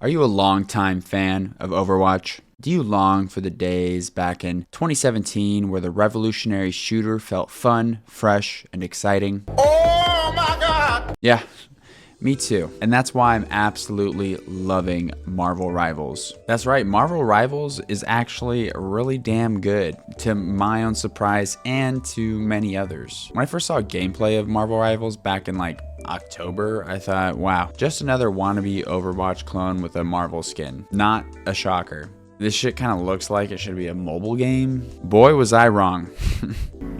Are you a longtime fan of Overwatch? Do you long for the days back in 2017 where the revolutionary shooter felt fun, fresh, and exciting? Oh my God! Yeah, me too. And that's why I'm absolutely loving Marvel Rivals. That's right, Marvel Rivals is actually really damn good, to my own surprise and to many others. When I first saw gameplay of Marvel Rivals back in October, I thought, wow, just another wannabe Overwatch clone with a Marvel skin. Not a shocker. This shit kind of looks like it should be a mobile game. Boy, was I wrong.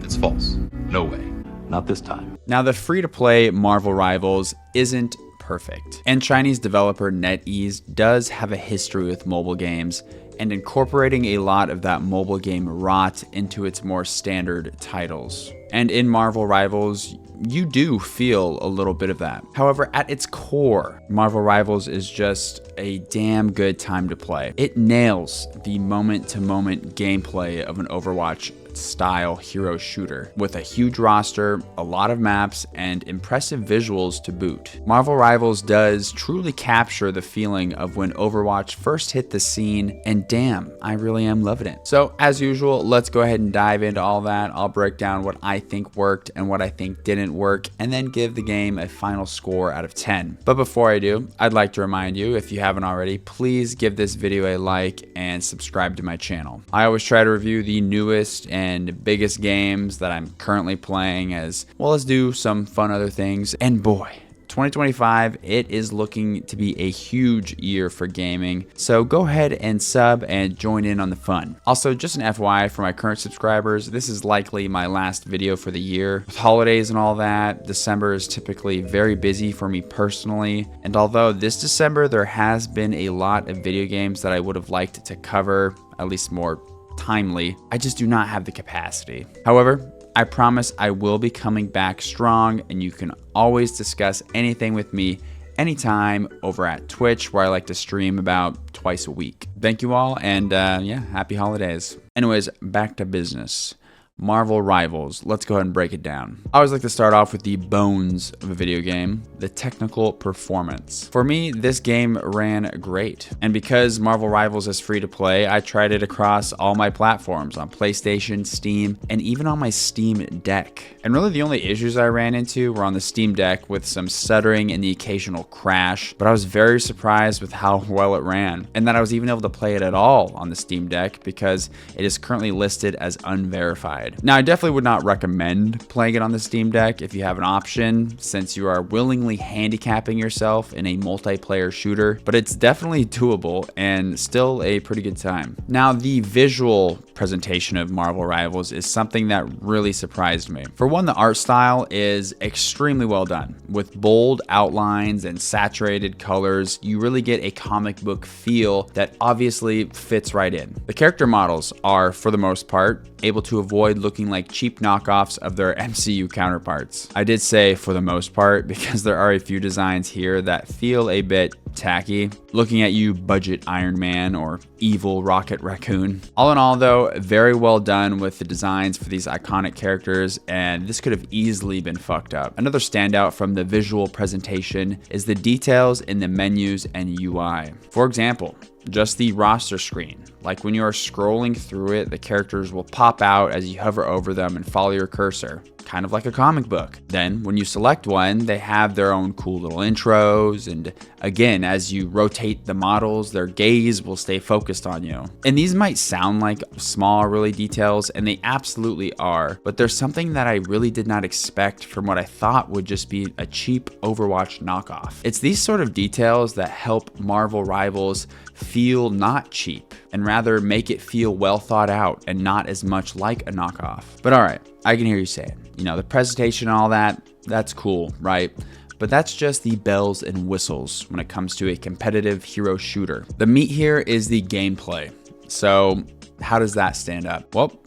It's false. No way. Not this time. Now, the free-to-play Marvel Rivals isn't perfect, and Chinese developer NetEase does have a history with mobile games and incorporating a lot of that mobile game rot into its more standard titles. And in Marvel Rivals, you do feel a little bit of that. However, at its core, Marvel Rivals is just a damn good time to play. It nails the moment-to-moment gameplay of an Overwatch style hero shooter with a huge roster, a lot of maps, and impressive visuals to boot. Marvel Rivals does truly capture the feeling of when Overwatch first hit the scene, and damn, I really am loving it. So as usual, let's go ahead and dive into all that. I'll break down what I think worked and what I think didn't work, and then give the game a final score out of 10. But before I do, I'd like to remind you, if you haven't already, please give this video a like and subscribe to my channel. I always try to review the newest and biggest games that I'm currently playing, as well as do some fun other things. And boy, 2025, it is looking to be a huge year for gaming, so go ahead and sub and join in on the fun. Also, just an FYI for my current subscribers, this is likely my last video for the year. With holidays and all that, December is typically very busy for me personally, and although this December there has been a lot of video games that I would have liked to cover, at least more timely, I just do not have the capacity. However, I promise I will be coming back strong, and you can always discuss anything with me anytime over at Twitch, where I like to stream about twice a week. Thank you all, and yeah, happy holidays. Anyways, back to business. Marvel Rivals. Let's go ahead and break it down. I always like to start off with the bones of a video game, the technical performance. For me, this game ran great. And because Marvel Rivals is free to play, I tried it across all my platforms on PlayStation, Steam, and even on my Steam Deck. And really the only issues I ran into were on the Steam Deck with some stuttering and the occasional crash, but I was very surprised with how well it ran, and that I was even able to play it at all on the Steam Deck because it is currently listed as unverified. Now, I definitely would not recommend playing it on the Steam Deck if you have an option, since you are willingly handicapping yourself in a multiplayer shooter, but it's definitely doable and still a pretty good time. Now, the visual presentation of Marvel Rivals is something that really surprised me. For one, the art style is extremely well done. With bold outlines and saturated colors, you really get a comic book feel that obviously fits right in. The character models are, for the most part, able to avoid looking like cheap knockoffs of their MCU counterparts. I did say for the most part because there are a few designs here that feel a bit tacky. Looking at you, budget Iron Man or evil Rocket Raccoon. All in all though, very well done with the designs for these iconic characters, and this could have easily been fucked up. Another standout from the visual presentation is the details in the menus and UI. For example, just the roster screen. Like when you are scrolling through it, the characters will pop out as you hover over them and follow your cursor, kind of like a comic book. Then when you select one, they have their own cool little intros, and again, as you rotate the models, their gaze will stay focused on you. And these might sound like small, really details, and they absolutely are, but there's something that I really did not expect from what I thought would just be a cheap Overwatch knockoff. It's these sort of details that help Marvel Rivals feel not cheap, and rather make it feel well thought out and not as much like a knockoff. But all right, I can hear you say it. You know, the presentation and all that, that's cool, right? But that's just the bells and whistles when it comes to a competitive hero shooter. The meat here is the gameplay. So how does that stand up? Well,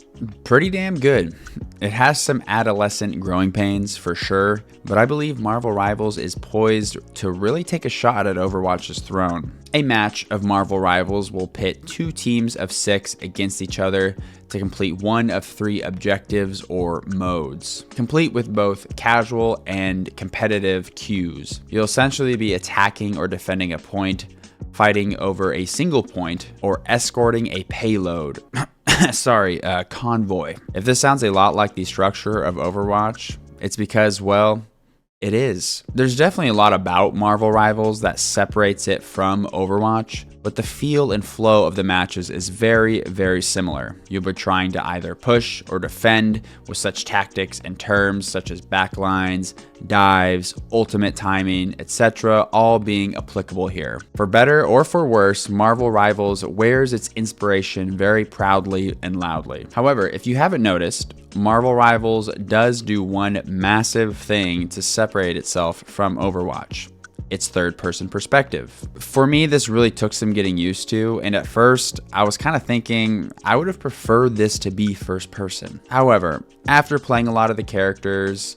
pretty damn good. It has some adolescent growing pains for sure, but I believe Marvel Rivals is poised to really take a shot at Overwatch's throne. A match of Marvel Rivals will pit 2 teams of 6 against each other to complete one of 3 objectives or modes, complete with both casual and competitive queues. You'll essentially be attacking or defending a point, fighting over a single point, or escorting a payload. Convoy. If this sounds a lot like the structure of Overwatch, it's because, well, it is. There's definitely a lot about Marvel Rivals that separates it from Overwatch, but the feel and flow of the matches is very, very similar. You'll be trying to either push or defend with such tactics and terms such as backlines, dives, ultimate timing, etc., all being applicable here. For better or for worse, Marvel Rivals wears its inspiration very proudly and loudly. However, if you haven't noticed, Marvel Rivals does do one massive thing to separate itself from Overwatch. Its third-person perspective. For me, this really took some getting used to, and at first, I was kind of thinking I would have preferred this to be first person. However, after playing a lot of the characters,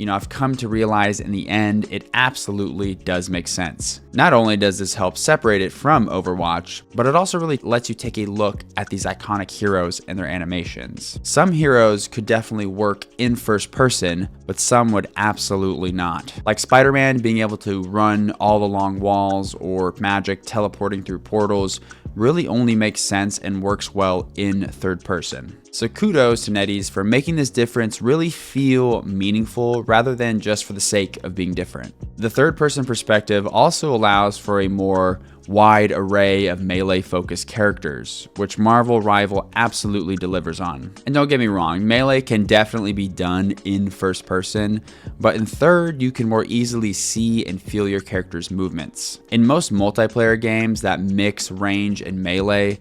I've come to realize in the end, it absolutely does make sense. Not only does this help separate it from Overwatch, but it also really lets you take a look at these iconic heroes and their animations. Some heroes could definitely work in first person, but some would absolutely not. Like Spider-Man being able to run all along walls, or Magic teleporting through portals, really only makes sense and works well in third person. So kudos to NetEase for making this difference really feel meaningful rather than just for the sake of being different. The third person perspective also allows for a more wide array of melee focused characters, which Marvel Rival absolutely delivers on. And don't get me wrong, melee can definitely be done in first person, but in third you can more easily see and feel your character's movements. In most multiplayer games that mix range and melee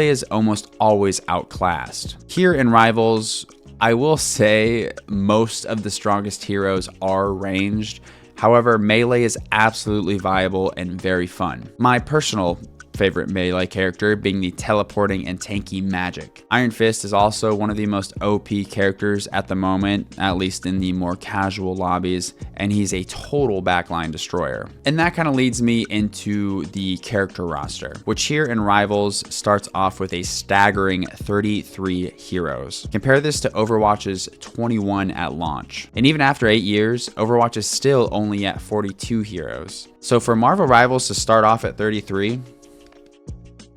is almost always outclassed. Here in Rivals, I will say most of the strongest heroes are ranged. However, melee is absolutely viable and very fun. My personal favorite melee character being the teleporting and tanky Magic. Iron Fist is also one of the most OP characters at the moment, at least in the more casual lobbies, and he's a total backline destroyer. And that kind of leads me into the character roster, which here in Rivals starts off with a staggering 33 heroes. Compare this to Overwatch's 21 at launch. And even after 8 years, Overwatch is still only at 42 heroes. So for Marvel Rivals to start off at 33,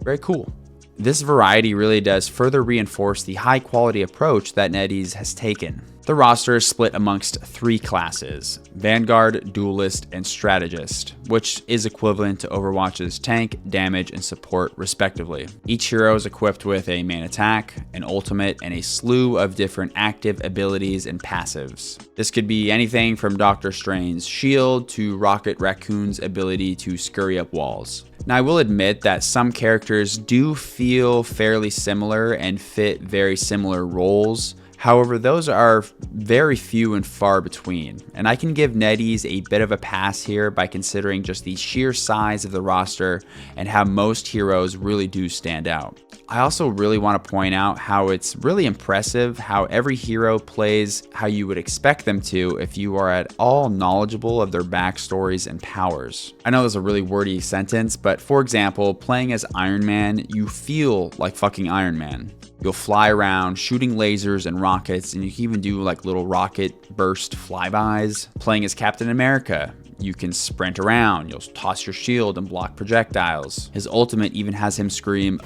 very cool. This variety really does further reinforce the high quality approach that NetEase has taken. The roster is split amongst 3 classes: Vanguard, Duelist, and Strategist, which is equivalent to Overwatch's tank, damage, and support respectively. Each hero is equipped with a main attack, an ultimate, and a slew of different active abilities and passives. This could be anything from Doctor Strange's shield to Rocket Raccoon's ability to scurry up walls. Now, I will admit that some characters do feel fairly similar and fit very similar roles. However, those are very few and far between, and I can give NetEase a bit of a pass here by considering just the sheer size of the roster and how most heroes really do stand out. I also really want to point out how it's really impressive how every hero plays how you would expect them to if you are at all knowledgeable of their backstories and powers. I know that's a really wordy sentence, but for example, playing as Iron Man, you feel like fucking Iron Man. You'll fly around shooting lasers and rockets, and you can even do like little rocket burst flybys. Playing as Captain America, you can sprint around, you'll toss your shield and block projectiles. His ultimate even has him scream,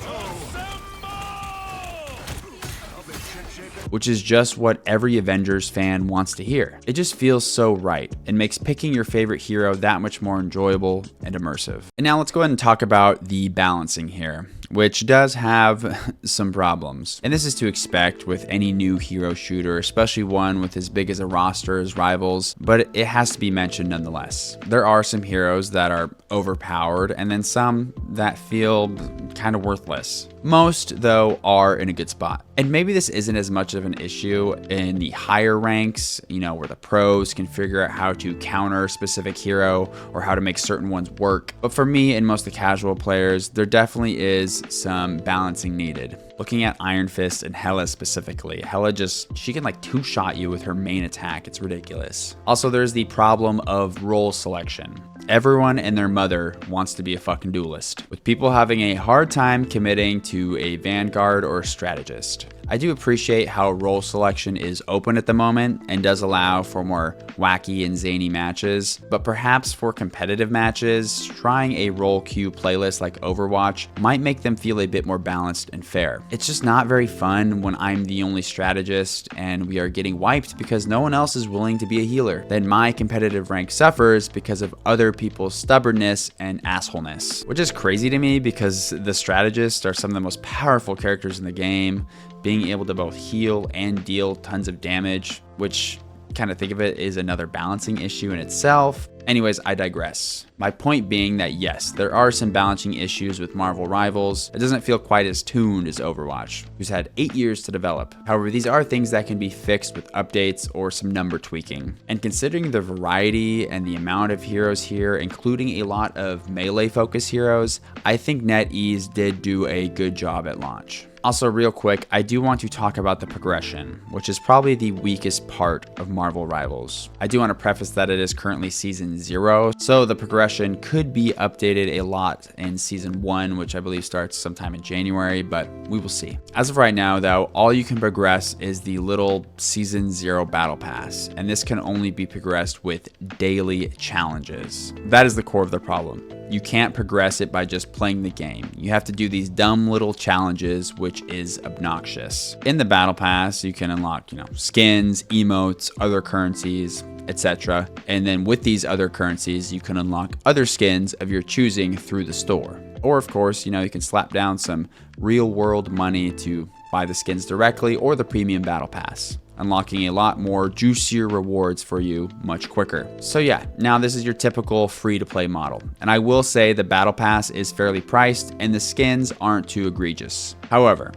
which is just what every Avengers fan wants to hear. It just feels so right and makes picking your favorite hero that much more enjoyable and immersive. And now let's go ahead and talk about the balancing here, which does have some problems. And this is to expect with any new hero shooter, especially one with as big as a roster as Rivals, but it has to be mentioned nonetheless. There are some heroes that are overpowered and then some that feel kind of worthless. Most, though, are in a good spot. And maybe this isn't as much of an issue in the higher ranks, where the pros can figure out how to counter a specific hero or how to make certain ones work. But for me and most of the casual players, there definitely is some balancing needed. Looking at Iron Fist and Hela specifically, Hela she can like two-shot you with her main attack. It's ridiculous. Also, there's the problem of role selection. Everyone and their mother wants to be a fucking duelist, with people having a hard time committing to a Vanguard or a Strategist. I do appreciate how role selection is open at the moment and does allow for more wacky and zany matches, but perhaps for competitive matches, trying a role queue playlist like Overwatch might make them feel a bit more balanced and fair. It's just not very fun when I'm the only strategist and we are getting wiped because no one else is willing to be a healer. Then my competitive rank suffers because of other people's stubbornness and assholeness, which is crazy to me because the strategists are some of the most powerful characters in the game, being able to both heal and deal tons of damage, which kind of think of it is another balancing issue in itself. Anyways, I digress. My point being that yes, there are some balancing issues with Marvel Rivals. It doesn't feel quite as tuned as Overwatch, who's had 8 years to develop. However, these are things that can be fixed with updates or some number tweaking. And considering the variety and the amount of heroes here, including a lot of melee focused heroes, I think NetEase did do a good job at launch. Also, real quick, I do want to talk about the progression, which is probably the weakest part of Marvel Rivals. I do want to preface that it is currently Season 0, so the progression could be updated a lot in Season 1, which I believe starts sometime in January, but we will see. As of right now, though, all you can progress is the little Season 0 Battle Pass, and this can only be progressed with daily challenges. That is the core of the problem. You can't progress it by just playing the game. You have to do these dumb little challenges, which is obnoxious. In the Battle Pass, you can unlock, skins, emotes, other currencies, etc. And then with these other currencies, you can unlock other skins of your choosing through the store. Or of course, you can slap down some real world money to buy the skins directly or the premium Battle Pass, unlocking a lot more juicier rewards for you much quicker. So yeah, now this is your typical free-to-play model. And I will say the Battle Pass is fairly priced and the skins aren't too egregious. However,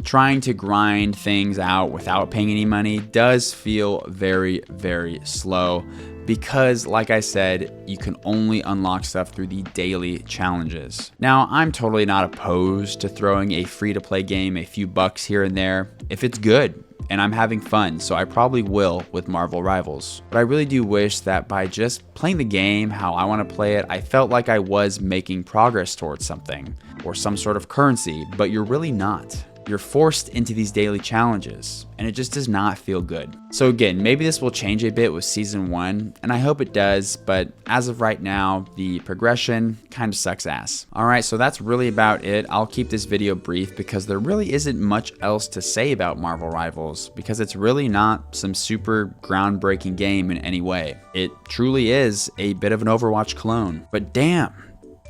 trying to grind things out without paying any money does feel very, very slow because, like I said, you can only unlock stuff through the daily challenges. Now, I'm totally not opposed to throwing a free-to-play game a few bucks here and there if it's good and I'm having fun, so I probably will with Marvel Rivals. But I really do wish that by just playing the game how I want to play it, I felt like I was making progress towards something or some sort of currency, but you're really not. You're forced into these daily challenges, and it just does not feel good. So again, maybe this will change a bit with Season 1, and I hope it does, but as of right now, the progression kind of sucks ass. Alright, so that's really about it. I'll keep this video brief because there really isn't much else to say about Marvel Rivals, because it's really not some super groundbreaking game in any way. It truly is a bit of an Overwatch clone, but damn,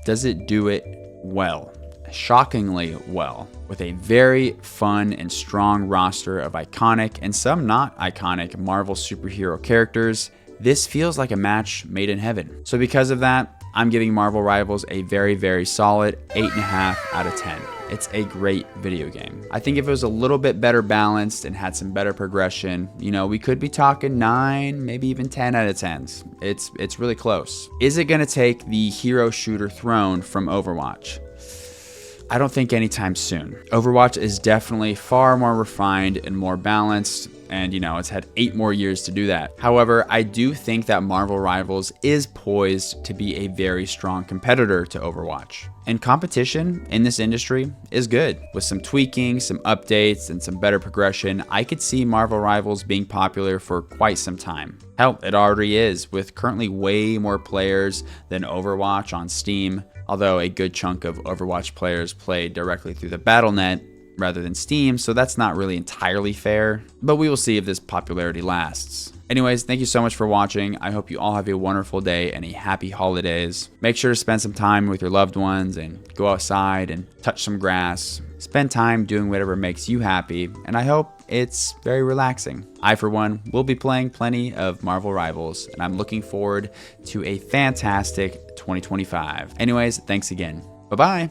does it do it well. Shockingly well, with a very fun and strong roster of iconic and some not iconic Marvel superhero characters. This feels like a match made in heaven. So because of that, I'm giving Marvel Rivals a very, very solid 8.5 out of 10. It's a great video game. I think if it was a little bit better balanced and had some better progression, we could be talking 9, maybe even 10 out of 10s. It's really close. Is it gonna take the hero shooter throne from Overwatch? I don't think anytime soon. Overwatch is definitely far more refined and more balanced, and it's had 8 more years to do that. However, I do think that Marvel Rivals is poised to be a very strong competitor to Overwatch. And competition in this industry is good. With some tweaking, some updates, and some better progression, I could see Marvel Rivals being popular for quite some time. Hell, it already is, with currently way more players than Overwatch on Steam. Although a good chunk of Overwatch players play directly through the Battle.net rather than Steam, so that's not really entirely fair, but we will see if this popularity lasts. Anyways, thank you so much for watching. I hope you all have a wonderful day and a happy holidays. Make sure to spend some time with your loved ones and go outside and touch some grass. Spend time doing whatever makes you happy, and I hope it's very relaxing. I, for one, will be playing plenty of Marvel Rivals, and I'm looking forward to a fantastic 2025. Anyways, thanks again. Bye-bye.